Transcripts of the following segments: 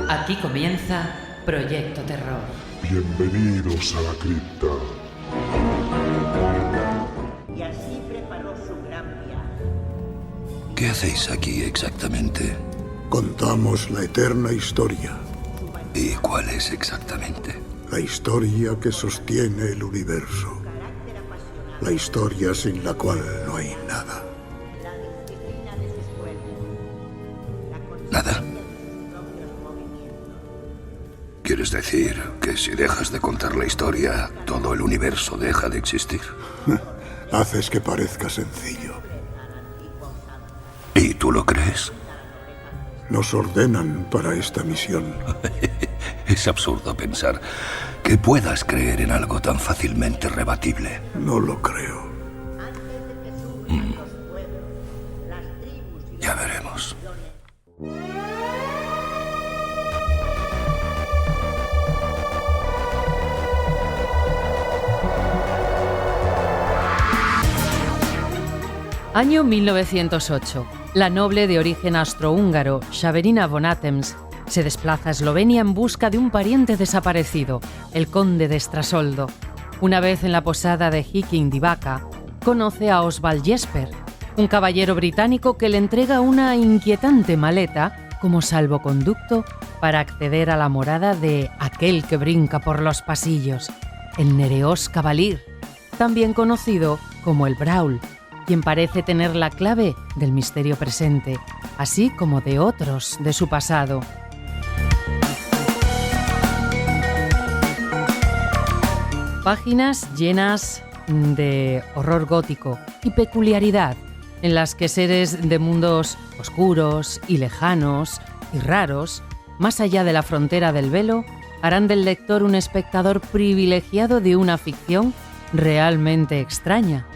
Aquí comienza Proyecto Terror. Bienvenidos a la cripta. Y así preparó su gran viaje. ¿Qué hacéis aquí exactamente? Contamos la eterna historia. ¿Y cuál es exactamente? La historia que sostiene el universo. La historia sin la cual no hay nada. La disciplina de sus cuerpos. La Nada. conciencia de sus propios movimientos. ¿Quieres decir que si dejas de contar la historia, todo el universo deja de existir? Haces que parezca sencillo. ¿Y tú lo crees? Nos ordenan para esta misión. Es absurdo pensar que puedas creer en algo tan fácilmente rebatible. No lo creo. Antes de que surjan los pueblos, las tribus y Ya veremos. Año 1908. La noble de origen austrohúngaro, Saverina von Atems, se desplaza a Eslovenia en busca de un pariente desaparecido, el conde de Strasoldo. Una vez en la posada de Hiking Divaca, conoce a Oswald Jesper, un caballero británico que le entrega una inquietante maleta como salvoconducto para acceder a la morada de aquel que brinca por los pasillos, el Nereos Cavalier, también conocido como el Brawl, quien parece tener la clave del misterio presente, así como de otros de su pasado. Páginas llenas de horror gótico y peculiaridad, en las que seres de mundos oscuros y lejanos y raros, más allá de la frontera del velo, harán del lector un espectador privilegiado de una ficción realmente extraña.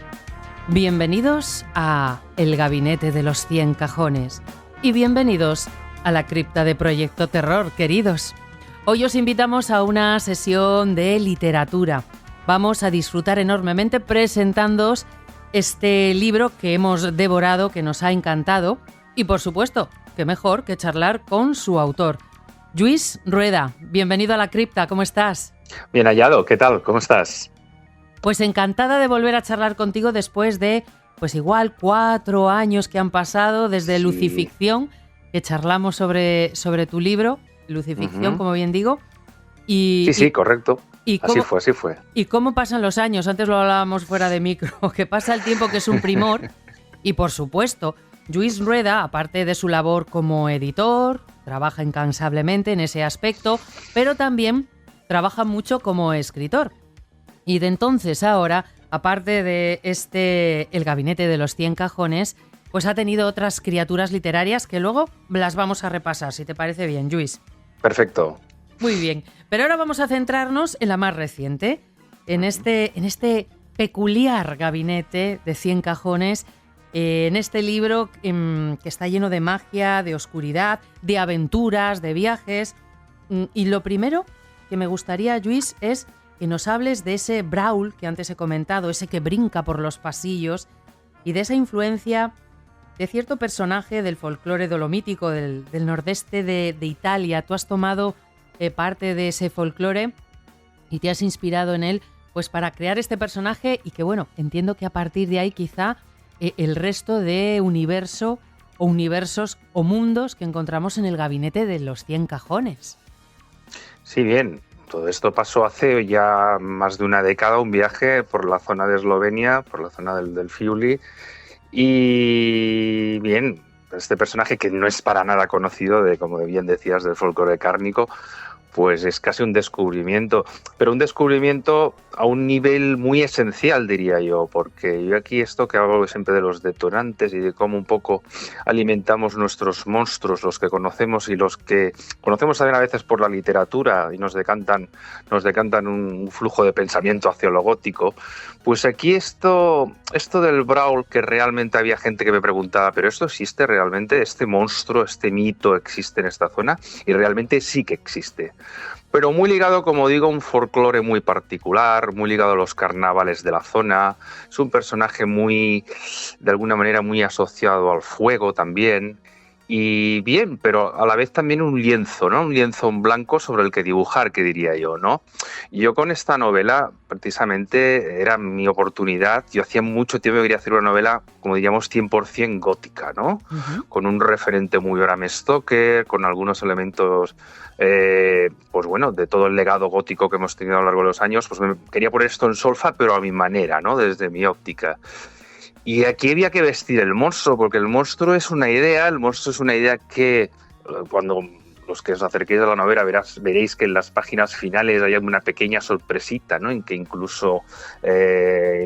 Bienvenidos a El Gabinete de los 100 Cajones y bienvenidos a la cripta de Proyecto Terror, queridos. Hoy os invitamos a una sesión de literatura. Vamos a disfrutar enormemente presentándoos este libro que hemos devorado, que nos ha encantado y, por supuesto, qué mejor que charlar con su autor. Lluís Rueda, bienvenido a la cripta, ¿cómo estás? Bien hallado, ¿qué tal? ¿Cómo estás? Pues encantada de volver a charlar contigo después de, pues igual, 4 años que han pasado desde Sí. Lucificción, que charlamos sobre tu libro, Lucificción, como bien digo. Sí, correcto. Y Así fue. ¿Y cómo pasan los años? Antes lo hablábamos fuera de micro, que pasa el tiempo, que es un primor. Y por supuesto, Lluís Rueda, aparte de su labor como editor, trabaja incansablemente en ese aspecto, pero también trabaja mucho como escritor. Y de entonces a ahora, aparte de El Gabinete de los 100 Cajones, pues ha tenido otras criaturas literarias que luego las vamos a repasar, si te parece bien, Lluís. Perfecto. Muy bien, pero ahora vamos a centrarnos en la más reciente, en este peculiar gabinete de 100 cajones, en este libro que está lleno de magia, de oscuridad, de aventuras, de viajes. Y lo primero que me gustaría, Lluís, es que nos hables de ese Brawl que antes he comentado, ese que brinca por los pasillos, y de esa influencia de cierto personaje del folclore dolomítico del nordeste de Italia. Tú has tomado parte de ese folclore y te has inspirado en él pues para crear este personaje, y que bueno, entiendo que a partir de ahí quizá el resto de universo o universos o mundos que encontramos en el Gabinete de los 100 Cajones. Sí, bien. Todo esto pasó hace ya más de una década, un viaje por la zona de Eslovenia, por la zona del Friuli. Y bien, este personaje que no es para nada conocido, como bien decías, del folclore cárnico, pues es casi un descubrimiento, pero un descubrimiento a un nivel muy esencial, diría yo, porque yo aquí esto que hablo siempre de los detonantes y de cómo un poco alimentamos nuestros monstruos, los que conocemos y los que conocemos también a veces por la literatura y nos decantan un flujo de pensamiento hacia lo gótico, pues aquí esto del Brawl, que realmente había gente que me preguntaba, ¿pero esto existe realmente? ¿Este monstruo, este mito existe en esta zona? Y realmente sí que existe. Pero muy ligado, como digo, a un folclore muy particular, muy ligado a los carnavales de la zona. Es un personaje de alguna manera muy asociado al fuego también. y bien, pero a la vez también un lienzo, ¿no? Un lienzo en blanco sobre el que dibujar, que diría yo, ¿no? Y yo con esta novela, precisamente, era mi oportunidad. Yo hacía mucho tiempo que quería hacer una novela, como diríamos, 100% gótica, ¿no? Con un referente muy Bram Stoker, con algunos elementos, pues bueno, de todo el legado gótico que hemos tenido a lo largo de los años. Pues quería poner esto en solfa, pero a mi manera, ¿no? Desde mi óptica. Y aquí había que vestir el monstruo, porque el monstruo es una idea, que cuando los que os acerquéis a la novela veréis que en las páginas finales hay una pequeña sorpresita, ¿no? En que incluso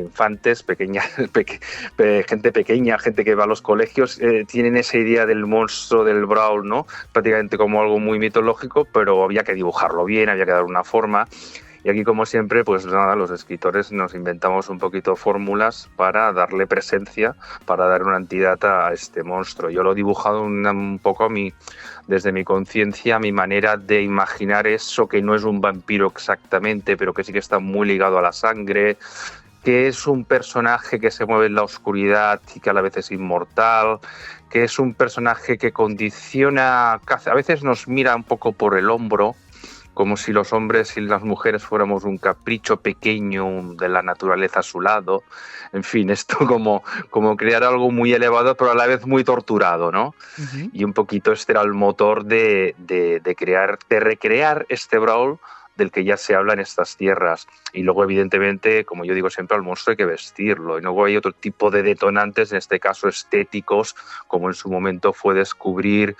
infantes, gente pequeña, gente que va a los colegios, tienen esa idea del monstruo del Brawl, ¿no? Prácticamente como algo muy mitológico, pero había que dibujarlo bien, había que dar una forma. Y aquí, como siempre, pues nada, los escritores nos inventamos un poquito fórmulas para darle presencia, para dar una entidad a este monstruo. Yo lo he dibujado un poco desde mi conciencia, mi manera de imaginar eso, que no es un vampiro exactamente, pero que sí que está muy ligado a la sangre, que es un personaje que se mueve en la oscuridad y que a la vez es inmortal, que es un personaje que condiciona, a veces nos mira un poco por el hombro, como si los hombres y las mujeres fuéramos un capricho pequeño de la naturaleza a su lado. En fin, esto como crear algo muy elevado, pero a la vez muy torturado, ¿no? Uh-huh. Y un poquito este era el motor de recrear este Brawl del que ya se habla en estas tierras. Y luego, evidentemente, como yo digo siempre, al monstruo hay que vestirlo. Y luego hay otro tipo de detonantes, en este caso estéticos, como en su momento fue descubrir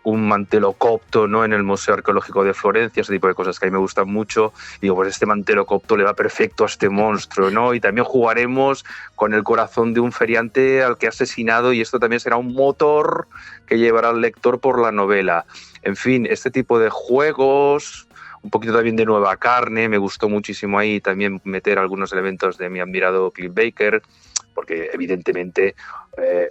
un mantelocopto, ¿no? En el Museo Arqueológico de Florencia, ese tipo de cosas que a mí me gustan mucho. Digo, pues este mantelocopto le va perfecto a este monstruo, ¿no? Y también jugaremos con el corazón de un feriante al que ha asesinado, y esto también será un motor que llevará al lector por la novela. En fin, este tipo de juegos, un poquito también de nueva carne. Me gustó muchísimo ahí también meter algunos elementos de mi admirado Cliff Baker, porque evidentemente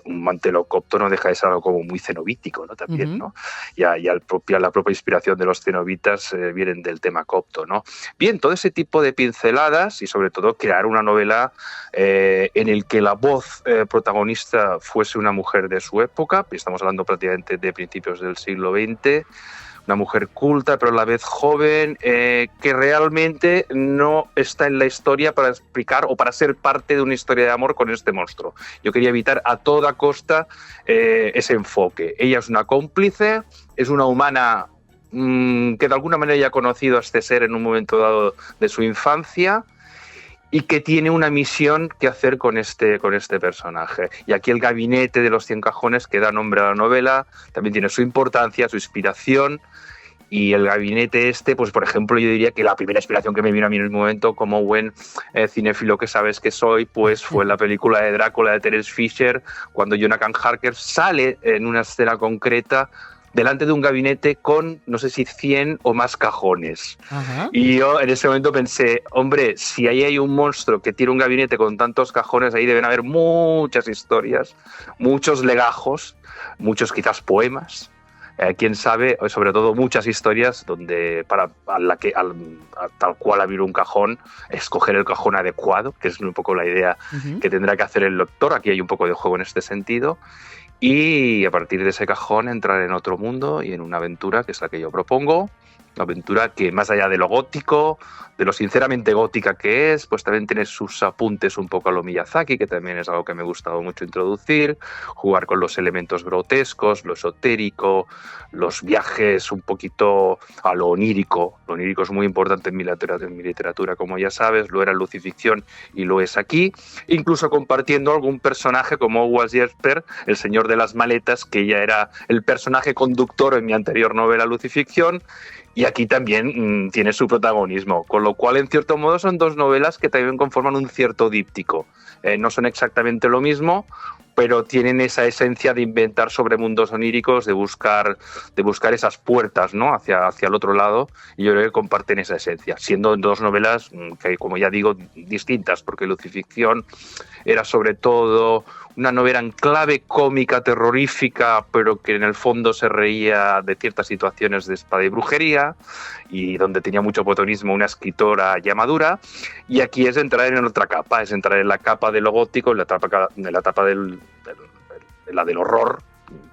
un mantelocopto no deja de ser algo como muy cenobítico, ¿no? También, uh-huh. ¿no? La propia inspiración de los cenobitas vienen del tema copto, ¿no? Bien, todo ese tipo de pinceladas y sobre todo crear una novela en el que la voz protagonista fuese una mujer de su época. Estamos hablando prácticamente de principios del siglo XX. Una mujer culta, pero a la vez joven, que realmente no está en la historia para explicar o para ser parte de una historia de amor con este monstruo. Yo quería evitar a toda costa ese enfoque. Ella es una cómplice, es una humana que de alguna manera ya ha conocido a este ser en un momento dado de su infancia, y que tiene una misión que hacer con este personaje. Y aquí el gabinete de los 100 cajones, que da nombre a la novela, también tiene su importancia, su inspiración. Y el gabinete pues por ejemplo, yo diría que la primera inspiración que me vino a mí en el momento, como buen cinéfilo que sabes que soy, pues fue la película de Drácula de Terence Fisher, cuando Jonathan Harker sale en una escena concreta delante de un gabinete con, no sé si 100 o más cajones. Uh-huh. Y yo en ese momento pensé, hombre, si ahí hay un monstruo que tiene un gabinete con tantos cajones, ahí deben haber muchas historias, muchos legajos, muchos quizás poemas, quién sabe, sobre todo muchas historias donde tal cual abrir un cajón, escoger el cajón adecuado, que es un poco la idea uh-huh. que tendrá que hacer el lector. Aquí hay un poco de juego en este sentido. Y a partir de ese cajón entrar en otro mundo y en una aventura que es la que yo propongo. Una aventura que, más allá de lo gótico, de lo sinceramente gótica que es, pues también tiene sus apuntes un poco a lo Miyazaki, que también es algo que me ha gustado mucho introducir, jugar con los elementos grotescos, lo esotérico, los viajes un poquito a lo onírico. Lo onírico es muy importante en mi literatura, como ya sabes, lo era en Lucificción y lo es aquí, incluso compartiendo algún personaje como Howard Jesper, el señor de las maletas, que ya era el personaje conductor en mi anterior novela Lucificción, y aquí también tiene su protagonismo, con lo cual en cierto modo son dos novelas que también conforman un cierto díptico. No son exactamente lo mismo, pero tienen esa esencia de inventar sobre mundos oníricos, de buscar esas puertas, ¿no? hacia el otro lado, y yo creo que comparten esa esencia, siendo dos novelas que, como ya digo, distintas, porque Lucificción era sobre todo una novela en clave cómica, terrorífica, pero que en el fondo se reía de ciertas situaciones de espada y brujería, y donde tenía mucho protagonismo una escritora ya madura. Y aquí es entrar en otra capa, es entrar en la capa de lo gótico, en la etapa del horror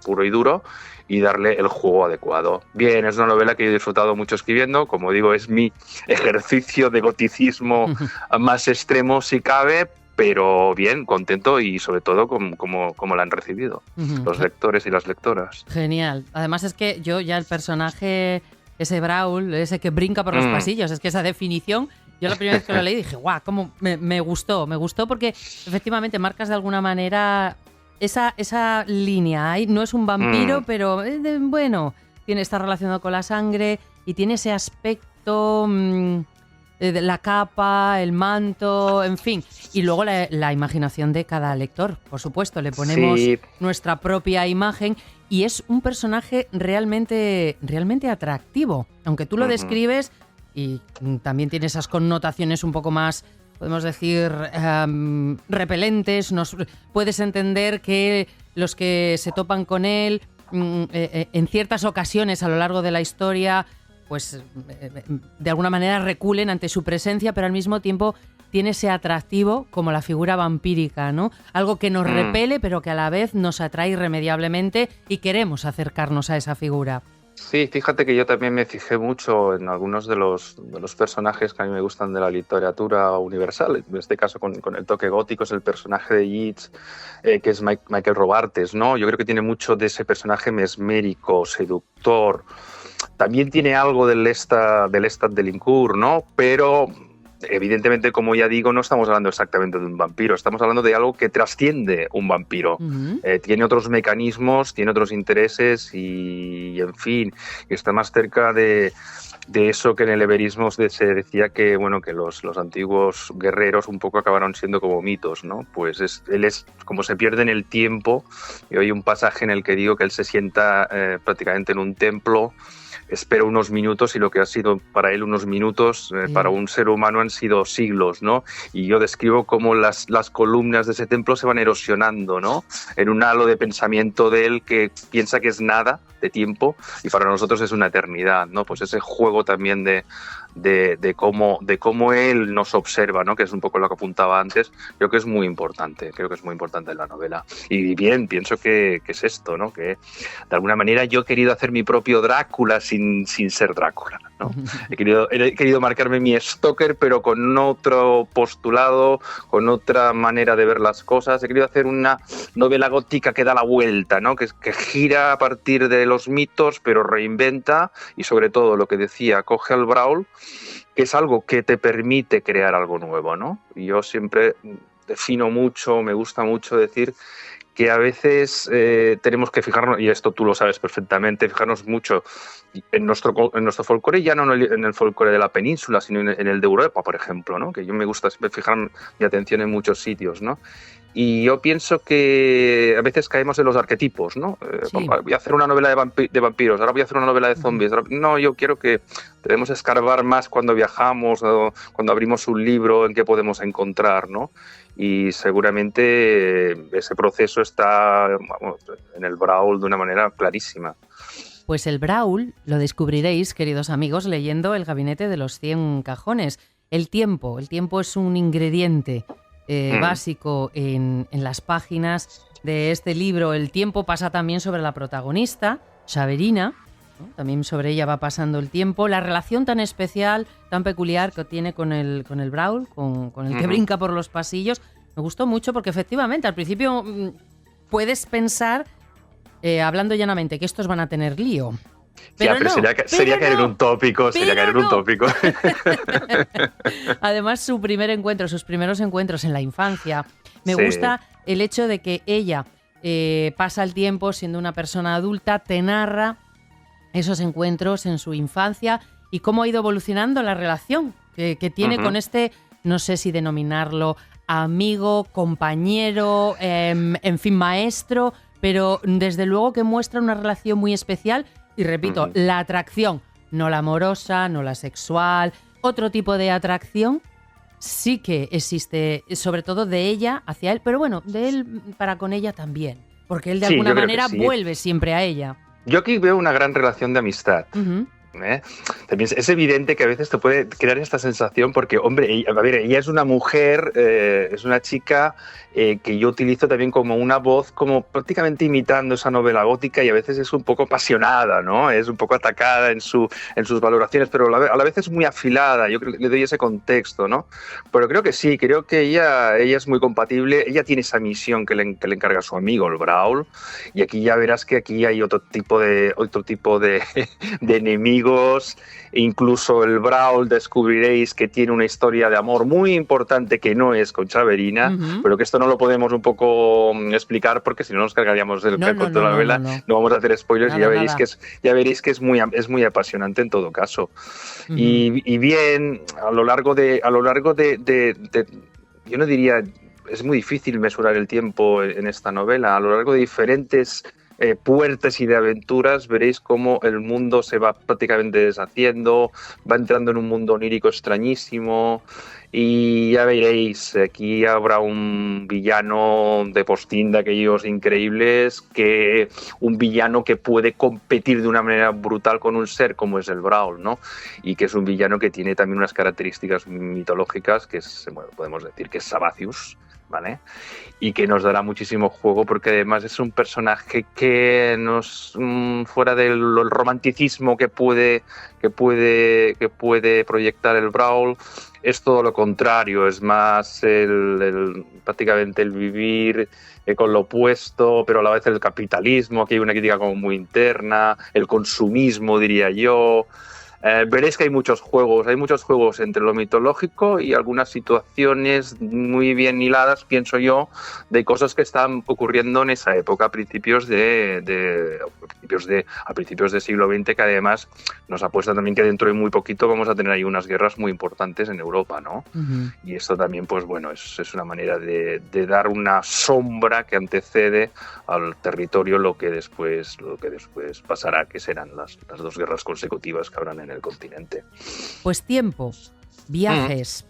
puro y duro, y darle el juego adecuado. Bien, es una novela que yo he disfrutado mucho escribiendo, como digo, es mi ejercicio de goticismo más extremo si cabe, pero bien, contento y sobre todo como la han recibido los lectores y las lectoras. Genial. Además es que yo ya el personaje, ese Brawl, ese que brinca por los pasillos, es que esa definición, yo la primera vez que lo leí dije, guau, cómo me gustó porque efectivamente marcas de alguna manera esa línea. Ahí no es un vampiro, pero bueno, está relacionado con la sangre y tiene ese aspecto... la capa, el manto, en fin. Y luego la imaginación de cada lector, por supuesto. Le ponemos nuestra propia imagen y es un personaje realmente atractivo. Aunque tú lo describes y también tiene esas connotaciones un poco más, podemos decir, repelentes. Puedes entender que los que se topan con él en ciertas ocasiones a lo largo de la historia... pues de alguna manera reculen ante su presencia, pero al mismo tiempo tiene ese atractivo como la figura vampírica, ¿no? Algo que nos repele, pero que a la vez nos atrae irremediablemente y queremos acercarnos a esa figura. Sí, fíjate que yo también me fijé mucho en algunos de los personajes que a mí me gustan de la literatura universal. En este caso, con el toque gótico, es el personaje de Yeats, que es Michael Robartes, ¿no? Yo creo que tiene mucho de ese personaje mesmérico, seductor. También tiene algo del Lestat de Lincourt, ¿no? Pero evidentemente, como ya digo, no estamos hablando exactamente de un vampiro, estamos hablando de algo que trasciende un vampiro. Tiene otros mecanismos, tiene otros intereses y en fin, está más cerca de eso que en el everismo se decía que, bueno, que los antiguos guerreros un poco acabaron siendo como mitos, ¿no? Pues él es como se pierde en el tiempo. Y hay un pasaje en el que digo que él se sienta prácticamente en un templo, espera unos minutos y lo que ha sido para él unos minutos, para un ser humano han sido siglos, ¿no? Y yo describo cómo las columnas de ese templo se van erosionando, ¿no? En un halo de pensamiento de él que piensa que es nada de tiempo y para nosotros es una eternidad, ¿no? Pues ese juego también de cómo él nos observa, ¿no? Que es un poco lo que apuntaba antes, creo que es muy importante en la novela. Y bien, pienso que es esto, ¿no? Que de alguna manera yo he querido hacer mi propio Drácula sin ser Drácula, ¿no? He querido marcarme mi Stoker, pero con otro postulado, con otra manera de ver las cosas. He querido hacer una novela gótica que da la vuelta, ¿no? Que gira a partir de los mitos, pero reinventa y sobre todo lo que decía, coge al Brawl, que es algo que te permite crear algo nuevo, ¿no? Y yo siempre defino mucho, me gusta mucho decir que a veces tenemos que fijarnos, y esto tú lo sabes perfectamente, fijarnos mucho en nuestro folclore, ya no en el folclore de la península, sino en el de Europa, por ejemplo, ¿no? Que yo me gusta siempre fijar mi atención en muchos sitios, ¿no? Y yo pienso que a veces caemos en los arquetipos, ¿no? Sí. Voy a hacer una novela de vampiros, ahora voy a hacer una novela de zombies. No, yo quiero que debemos escarbar más cuando viajamos, o cuando abrimos un libro, en qué podemos encontrar, ¿no? Y seguramente ese proceso está, vamos, en el Brawl de una manera clarísima. Pues el Brawl lo descubriréis, queridos amigos, leyendo El gabinete de los 100 cajones. El tiempo es un ingrediente básico en las páginas de este libro. El tiempo pasa también sobre la protagonista, Saverina, ¿no? También sobre ella va pasando el tiempo. La relación tan especial, tan peculiar que tiene con el Brawl, con el que brinca por los pasillos. Me gustó mucho porque efectivamente al principio puedes pensar, hablando llanamente, que estos van a tener lío. Pero sería caer en un tópico, Además, sus primeros encuentros en la infancia. Me gusta el hecho de que ella pasa el tiempo siendo una persona adulta, te narra esos encuentros en su infancia y cómo ha ido evolucionando la relación que tiene con este, no sé si denominarlo amigo, compañero, en fin, maestro, pero desde luego que muestra una relación muy especial. Y repito, la atracción, no la amorosa, no la sexual, otro tipo de atracción sí que existe, sobre todo de ella hacia él, pero bueno, de él para con ella también, porque él de alguna manera vuelve siempre a ella. Yo aquí veo una gran relación de amistad. También es evidente que a veces te puede crear esta sensación porque, hombre, ella es una mujer, es una chica que yo utilizo también como una voz como prácticamente imitando esa novela gótica y a veces es un poco apasionada, ¿no? Es un poco atacada en sus valoraciones, pero a la vez es muy afilada. Yo creo que le doy ese contexto, ¿no? Pero creo que sí, creo que ella es muy compatible. Ella tiene esa misión que le encarga su amigo, el Brawl, y aquí ya verás que aquí hay otro tipo de enemigos. Incluso el Brawl descubriréis que tiene una historia de amor muy importante que no es con Chaverina, pero que esto no lo podemos un poco explicar porque si no nos cargaríamos el con toda la novela. No vamos a hacer spoilers y ya veréis que es muy apasionante en todo caso. Y bien, a lo largo de yo no diría, es muy difícil mesurar el tiempo en esta novela, a lo largo de diferentes puertas y de aventuras veréis cómo el mundo se va prácticamente deshaciendo, va entrando en un mundo onírico extrañísimo y ya veréis, aquí habrá un villano de postín de aquellos increíbles, un villano que puede competir de una manera brutal con un ser como es el Brawl, ¿no? Y que es un villano que tiene también unas características mitológicas, que es, bueno, podemos decir que es Sabacius, ¿vale? Y que nos dará muchísimo juego porque además es un personaje que fuera del romanticismo que puede proyectar el Brawl, es todo lo contrario, es más prácticamente el vivir con lo opuesto, pero a la vez el capitalismo, aquí hay una crítica como muy interna, el consumismo diría yo. Veréis que hay muchos juegos entre lo mitológico y algunas situaciones muy bien hiladas, pienso yo, de cosas que están ocurriendo en esa época, a principios de siglo XX, que además nos apuesta también que dentro de muy poquito vamos a tener ahí unas guerras muy importantes en Europa, ¿no? Y esto también, pues bueno, es una manera de dar una sombra que antecede al territorio lo que después pasará, que serán las dos guerras consecutivas que habrán en el continente. Pues tiempo, viajes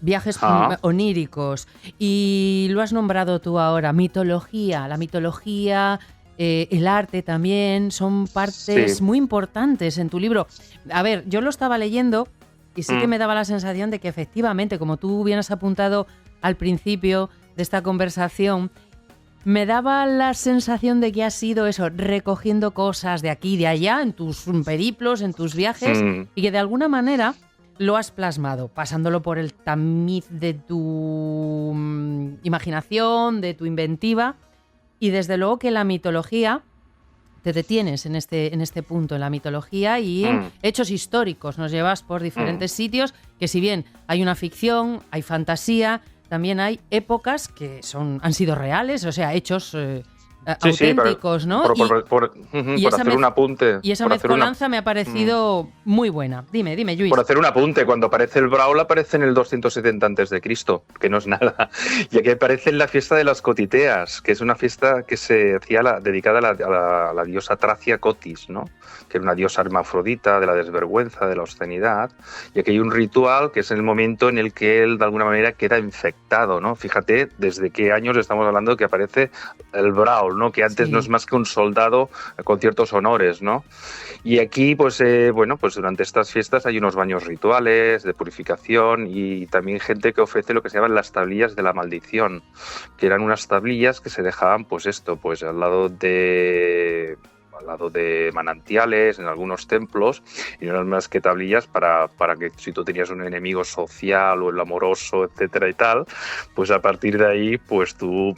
oníricos, y lo has nombrado tú ahora, mitología, la mitología, el arte también, son partes muy importantes en tu libro. A ver, yo lo estaba leyendo y sí que me daba la sensación de que efectivamente, como tú bien has apuntado al principio de esta conversación, me daba la sensación de que has ido recogiendo cosas de aquí y de allá en tus periplos, en tus viajes, y que de alguna manera lo has plasmado, pasándolo por el tamiz de tu imaginación, de tu inventiva, y desde luego que la mitología, te detienes en este punto, en la mitología y en hechos históricos, nos llevas por diferentes sitios, que si bien hay una ficción, hay fantasía, también hay épocas que han sido reales, o sea, hechos auténticos, ¿no? Por hacer un apunte. Y esa mezcolanza me ha parecido muy buena. Dime, Lluís. Por hacer un apunte, cuando aparece el Brawl aparece en el 270 a.C., que no es nada. Y aquí aparece en la fiesta de las Cotiteas, que es una fiesta que se hacía dedicada a la diosa Tracia Cotis, ¿no? Que era una diosa hermafrodita de la desvergüenza, de la obscenidad. Y aquí hay un ritual que es el momento en el que él, de alguna manera, queda infectado, ¿no? Fíjate desde qué años estamos hablando que aparece el Brawl, ¿no? Que antes no es más que un soldado con ciertos honores, ¿no? Y aquí, pues durante estas fiestas hay unos baños rituales de purificación y también gente que ofrece lo que se llaman las tablillas de la maldición, que eran unas tablillas que se dejaban, al lado de manantiales, en algunos templos, y no eran más que tablillas para que si tú tenías un enemigo social o el amoroso, etcétera y tal, pues a partir de ahí, pues tú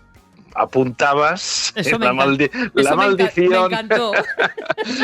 apuntabas la maldición. Me encantó.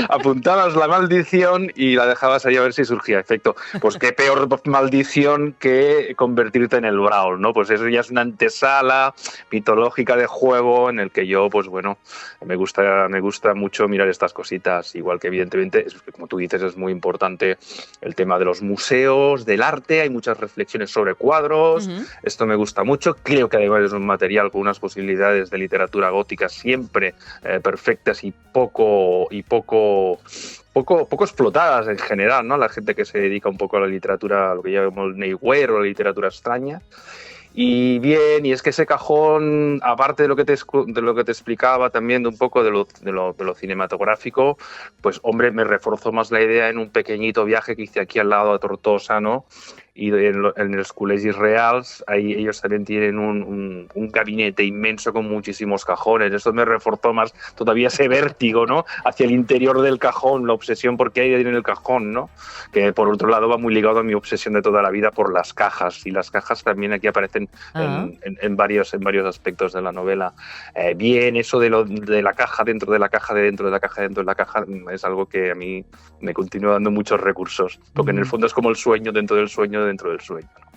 Apuntabas la maldición y la dejabas ahí a ver si surgía efecto. Pues qué peor maldición que convertirte en el Brawl, ¿no? Pues eso ya es una antesala mitológica de juego en el que yo, pues bueno, me gusta mucho mirar estas cositas. Igual que evidentemente, como tú dices, es muy importante el tema de los museos, del arte. Hay muchas reflexiones sobre cuadros. Esto me gusta mucho. Creo que además es un material con unas posibilidades de literatura gótica siempre perfectas y poco explotadas en general, ¿no? La gente que se dedica un poco a la literatura, lo que llamamos Neighware o la literatura extraña. Y bien, y es que ese cajón, aparte de lo que te explicaba también de un poco de lo cinematográfico, pues hombre, me reforzó más la idea en un pequeñito viaje que hice aquí al lado a Tortosa, ¿no? Y en los Col·legis Reals, ahí ellos también tienen un gabinete inmenso con muchísimos cajones. Esto me reforzó más todavía ese vértigo, ¿no? Hacia el interior del cajón, la obsesión por qué hay en el cajón, ¿no? Que por otro lado va muy ligado a mi obsesión de toda la vida por las cajas. Y las cajas también aquí aparecen en varios aspectos de la novela. Bien, eso de la caja dentro de la caja, dentro de la caja, dentro de la caja, es algo que a mí me continúa dando muchos recursos. Porque en el fondo es como el sueño dentro del sueño, dentro del sueño, ¿no?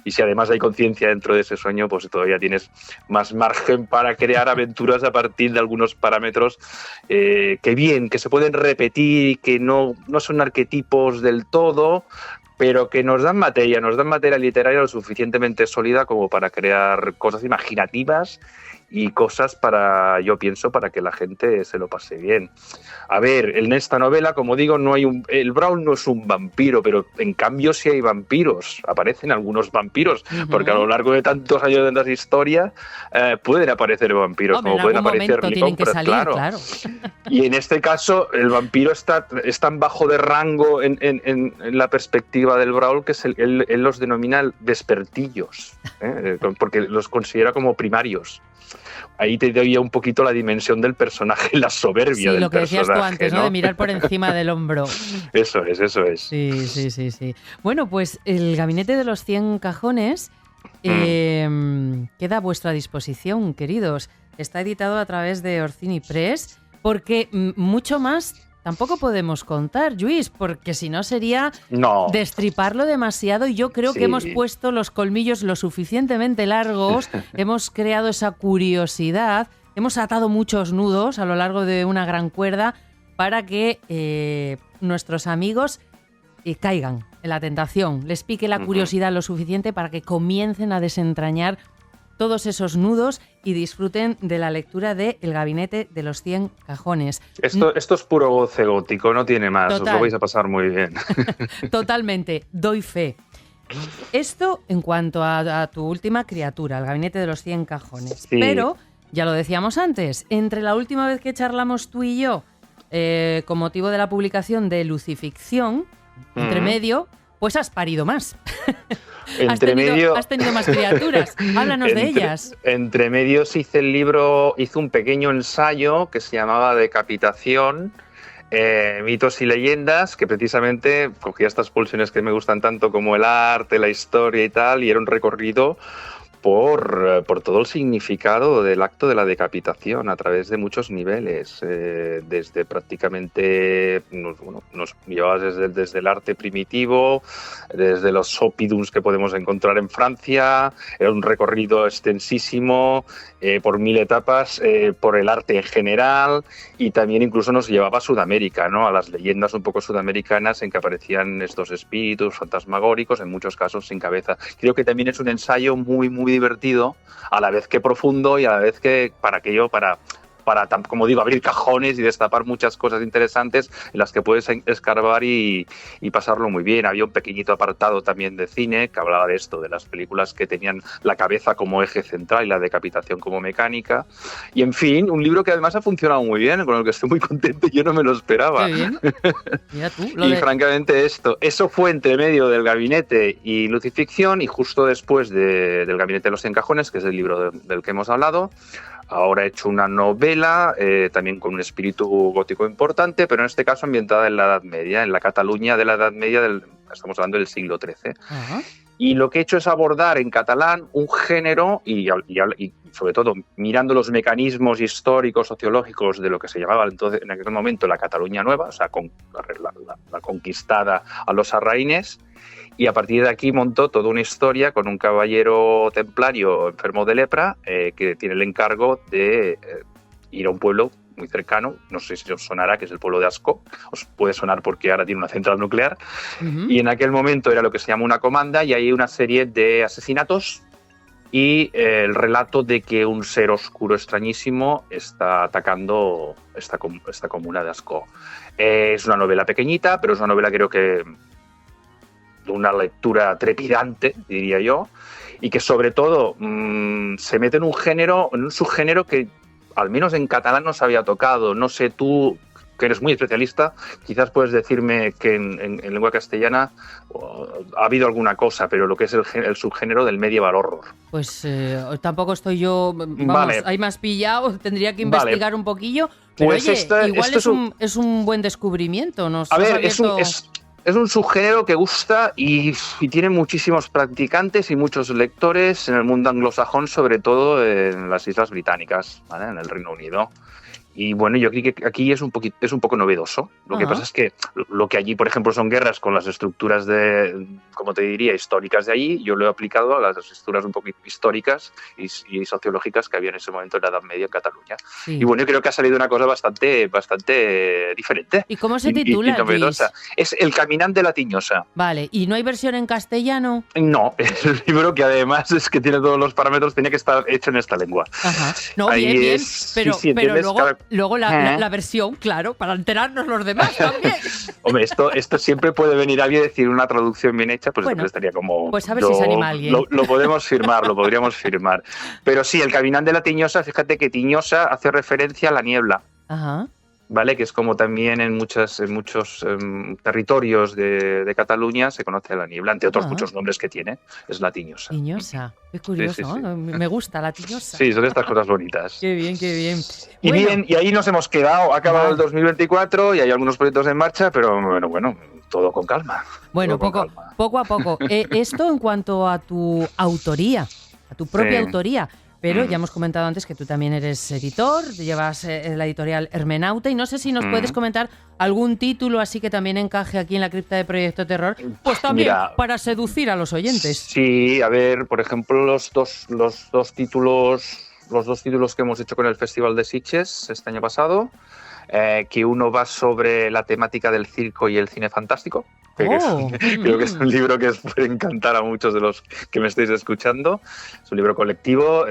Y si además hay conciencia dentro de ese sueño, pues todavía tienes más margen para crear aventuras a partir de algunos parámetros que bien, que se pueden repetir, que no son arquetipos del todo, pero que nos dan materia literaria lo suficientemente sólida como para crear cosas imaginativas y cosas yo pienso, para que la gente se lo pase bien. A ver, en esta novela, como digo, el Brawl no es un vampiro, pero en cambio sí hay vampiros, aparecen algunos vampiros, porque a lo largo de tantos años de las historias pueden aparecer vampiros, como pueden aparecer licópteros, claro. Y en este caso el vampiro es tan bajo de rango en la perspectiva del Brawl que él los denomina vespertillos, porque los considera como primarios. Ahí te doy un poquito la dimensión del personaje, la soberbia del personaje. Sí, lo que decías tú antes, ¿no? De mirar por encima del hombro. Eso es. Sí. Bueno, pues el Gabinete de los 100 cajones queda a vuestra disposición, queridos. Está editado a través de Orcini Press, porque mucho más tampoco podemos contar, Lluís, porque si no sería destriparlo demasiado, y yo creo que hemos puesto los colmillos lo suficientemente largos, hemos creado esa curiosidad, hemos atado muchos nudos a lo largo de una gran cuerda para que nuestros amigos caigan en la tentación, les pique la curiosidad lo suficiente para que comiencen a desentrañar todos esos nudos y disfruten de la lectura de El Gabinete de los 100 cajones. Esto es puro goce gótico, no tiene más. Total. Os lo vais a pasar muy bien. Totalmente, doy fe. Esto en cuanto a tu última criatura, El Gabinete de los 100 cajones. Sí. Pero, ya lo decíamos antes, entre la última vez que charlamos tú y yo, con motivo de la publicación de Lucificción, entre medio, pues has parido más. Has tenido más criaturas. Háblanos de ellas. Entre medios hice un pequeño ensayo que se llamaba Decapitación, mitos y leyendas, que precisamente cogía estas pulsiones que me gustan tanto como el arte, la historia y tal, y era un recorrido por todo el significado del acto de la decapitación a través de muchos niveles, desde prácticamente nos llevabas desde el arte primitivo, desde los oppidums que podemos encontrar en Francia, era un recorrido extensísimo por 1000 etapas, por el arte en general, y también incluso nos llevaba a Sudamérica, ¿no? A las leyendas un poco sudamericanas en que aparecían estos espíritus fantasmagóricos, en muchos casos sin cabeza. Creo que también es un ensayo muy, muy divertido, a la vez que profundo y a la vez que para, como digo, abrir cajones y destapar muchas cosas interesantes en las que puedes escarbar y pasarlo muy bien. Había un pequeñito apartado también de cine que hablaba de esto, de las películas que tenían la cabeza como eje central y la decapitación como mecánica. Y en fin, un libro que además ha funcionado muy bien, con el que estoy muy contento, yo no me lo esperaba. Qué bien. Mira tú, francamente eso fue entre medio del Gabinete y Lucificción, y justo después del Gabinete de los 100 cajones, que es el libro del que hemos hablado. Ahora he hecho una novela, también con un espíritu gótico importante, pero en este caso ambientada en la Edad Media, en la Cataluña de la Edad Media, estamos hablando del siglo XIII. Uh-huh. Y lo que he hecho es abordar en catalán un género y sobre todo mirando los mecanismos históricos, sociológicos de lo que se llamaba entonces, en aquel momento, la Cataluña Nueva, o sea, la conquistada a los sarraínes. Y a partir de aquí montó toda una historia con un caballero templario enfermo de lepra que tiene el encargo de ir a un pueblo muy cercano, no sé si os sonará, que es el pueblo de Ascó. Os puede sonar porque ahora tiene una central nuclear. Uh-huh. Y en aquel momento era lo que se llama una comanda, y hay una serie de asesinatos y el relato de que un ser oscuro extrañísimo está atacando esta comuna de Ascó. Es una novela pequeñita, pero es una novela, creo que de una lectura trepidante, diría yo, y que sobre todo se mete en un subgénero que al menos en catalán no se había tocado. No sé, tú, que eres muy especialista, quizás puedes decirme que en lengua castellana ha habido alguna cosa, pero lo que es el subgénero del medieval horror. Pues tampoco estoy yo, vamos, Vale. ahí me has pillado, tendría que investigar un poquillo, pero Pues oye, igual es un buen descubrimiento. A ver, es un subgénero que gusta y tiene muchísimos practicantes y muchos lectores en el mundo anglosajón, sobre todo en las Islas Británicas, ¿vale? En el Reino Unido. Y bueno, yo creo que aquí es un poco novedoso. Lo que pasa es que lo que allí, por ejemplo, son guerras con las estructuras como te diría, históricas de allí, yo lo he aplicado a las estructuras un poco históricas y sociológicas que había en ese momento en la Edad Media en Cataluña. Sí. Y bueno, yo creo que ha salido una cosa bastante diferente. ¿Y cómo se titula, y novedosa. Luis? Es El caminante de la Tiñosa. Vale, ¿y no hay versión en castellano? No, es el libro que además es que tiene todos los parámetros, tenía que estar hecho en esta lengua. Ajá. No, Ahí bien, es- pero, sí, pero ¿entiendes? luego la versión, claro, para enterarnos los demás también. Hombre, esto siempre puede venir alguien y decir una traducción bien hecha, pues Bueno, siempre estaría como... pues a ver si se anima alguien. Lo podemos firmar, lo podríamos firmar. Pero sí, El caminante de la Tiñosa, fíjate que Tiñosa hace referencia a la niebla, Ajá. ¿vale? Que es como también en muchos territorios de Cataluña se conoce a la niebla, entre otros muchos nombres que tiene, es la Tiñosa. Tiñosa, qué curioso, Sí, sí, sí. ¿no? Me gusta la tiñosa. Sí, son estas cosas bonitas. Qué bien, qué bien. Y Bueno, bien, y ahí nos hemos quedado, ha acabado Vale. el 2024 y hay algunos proyectos en marcha, pero bueno, todo con calma. Bueno, todo con poco calma. a poco. Esto en cuanto a tu autoría, a tu propia Sí. autoría. Pero ya hemos comentado antes que tú también eres editor, llevas la editorial Hermenauta y no sé si nos puedes comentar algún título así que también encaje aquí en la cripta de Proyecto Terror, pues también Mira, para seducir a los oyentes. Sí, a ver, por ejemplo, los dos títulos que hemos hecho con el Festival de Sitges este año pasado, que uno va sobre la temática del circo y el cine fantástico. Creo que es un libro que os puede encantar a muchos de los que me estáis escuchando. Es un libro colectivo,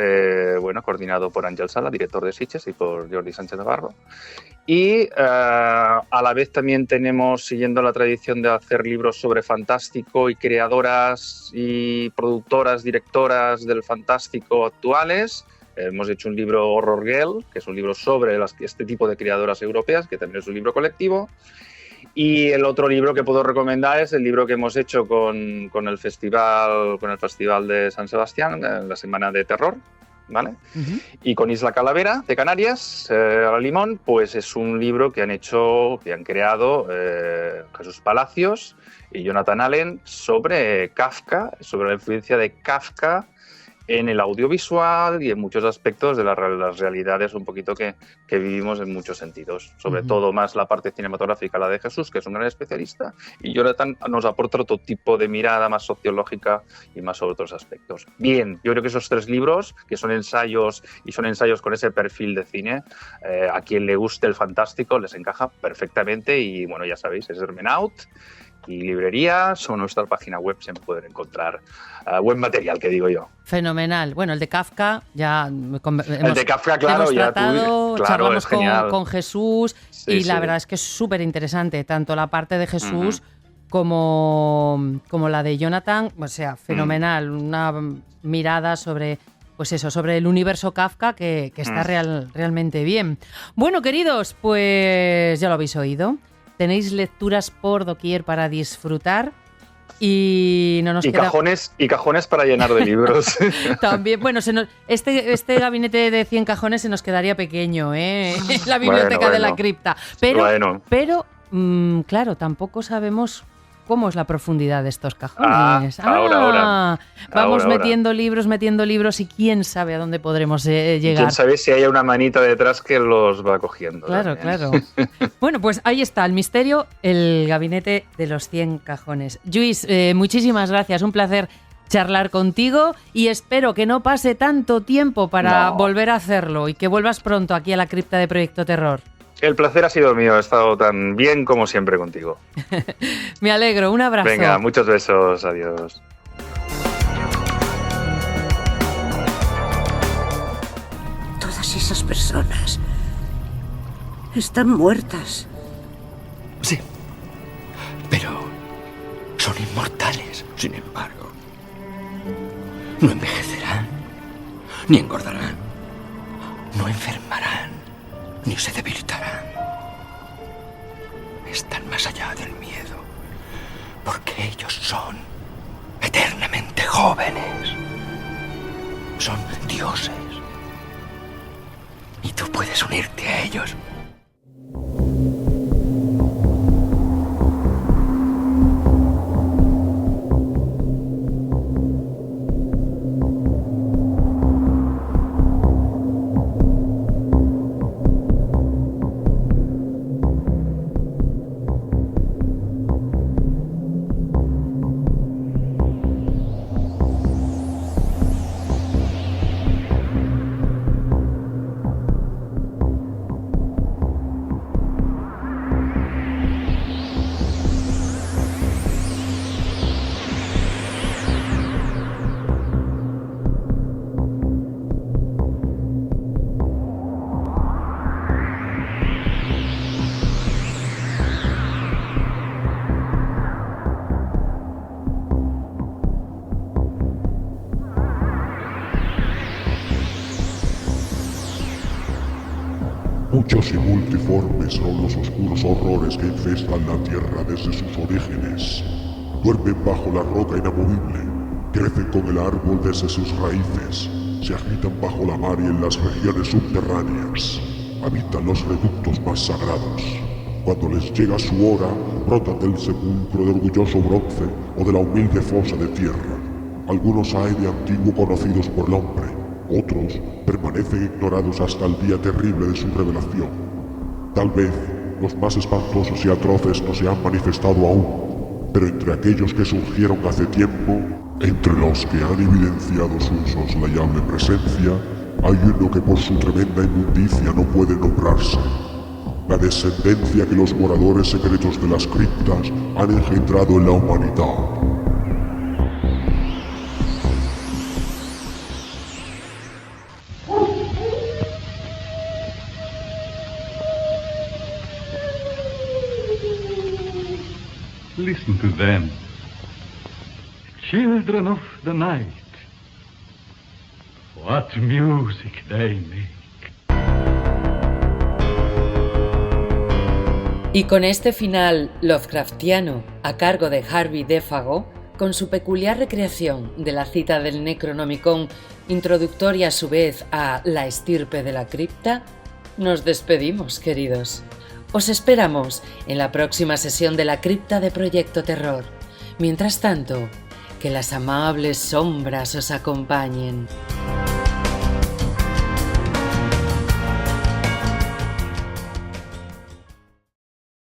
coordinado por Ángel Sala, director de Sitges, y por Jordi Sánchez Navarro. Y a la vez también tenemos, siguiendo la tradición de hacer libros sobre fantástico y creadoras y productoras, directoras del fantástico actuales. Hemos hecho un libro Horror Girl, que es un libro sobre este tipo de creadoras europeas, que también es un libro colectivo. Y el otro libro que puedo recomendar es el libro que hemos hecho con el festival de San Sebastián, la Semana de Terror, ¿vale? Y con Isla Calavera de Canarias, a la Limón, pues es un libro que han creado Jesús Palacios y Jonathan Allen sobre Kafka, sobre la influencia de Kafka en el audiovisual y en muchos aspectos de las realidades un poquito que vivimos en muchos sentidos. Sobre todo más la parte cinematográfica, la de Jesús, que es un gran especialista, y Jonathan nos aporta otro tipo de mirada más sociológica y más sobre otros aspectos. Bien, yo creo que esos tres libros, que son ensayos y son ensayos con ese perfil de cine, a quien le guste el fantástico les encaja perfectamente y bueno, ya sabéis, es Hermenaut. Y librerías o nuestra página web siempre pueden encontrar buen material, que digo yo. Fenomenal. Bueno, el de Kafka ya El de Kafka, claro, hemos ya tratado, claro, charlamos es genial. con Jesús Sí, y la sí. verdad es que es súper interesante, tanto la parte de Jesús como la de Jonathan, o sea, fenomenal, una mirada sobre... Pues eso, sobre el universo Kafka que está realmente bien. Bueno, queridos, pues ya lo habéis oído. Tenéis lecturas por doquier para disfrutar y no nos Y queda... cajones para llenar de libros. También, bueno, este gabinete de 100 cajones se nos quedaría pequeño, ¿eh? La biblioteca de la cripta. Pero, claro, tampoco sabemos cómo es la profundidad de estos cajones. Ahora. Vamos metiendo libros y quién sabe a dónde podremos llegar. Quién sabe si hay una manita detrás que los va cogiendo. Claro, también. claro. Bueno, pues ahí está el misterio, el gabinete de los 100 cajones. Luis, muchísimas gracias, un placer charlar contigo y espero que no pase tanto tiempo para volver a hacerlo y que vuelvas pronto aquí a la cripta de Proyecto Terror. El placer ha sido mío, he estado tan bien como siempre contigo. Me alegro, un abrazo. Venga, muchos besos, adiós. Todas esas personas están muertas. Sí, pero son inmortales, sin embargo. No envejecerán, ni engordarán, no enfermarán, ni se debilitarán. Están más allá del miedo, porque ellos son eternamente jóvenes. Son dioses. Y tú puedes unirte a ellos. Muchos y multiformes son los oscuros horrores que infestan la tierra desde sus orígenes. Duermen bajo la roca inamovible, crecen con el árbol desde sus raíces, se agitan bajo la mar y en las regiones subterráneas. Habitan los reductos más sagrados. Cuando les llega su hora, brotan del sepulcro de orgulloso bronce o de la humilde fosa de tierra. Algunos hay de antiguo conocidos por el hombre, otros permanecen ignorados hasta el día terrible de su revelación. Tal vez los más espantosos y atroces no se han manifestado aún, pero entre aquellos que surgieron hace tiempo, entre los que han evidenciado su insoslayable presencia, hay uno que por su tremenda inmundicia no puede nombrarse. La descendencia que los moradores secretos de las criptas han engendrado en la humanidad. Listen to them, children of the night. What music they make. Y con este final Lovecraftiano a cargo de Harvey Defago, con su peculiar recreación de la cita del Necronomicon, introductoria a su vez a La estirpe de la cripta, nos despedimos, queridos. Os esperamos en la próxima sesión de la cripta de Proyecto Terror. Mientras tanto, que las amables sombras os acompañen.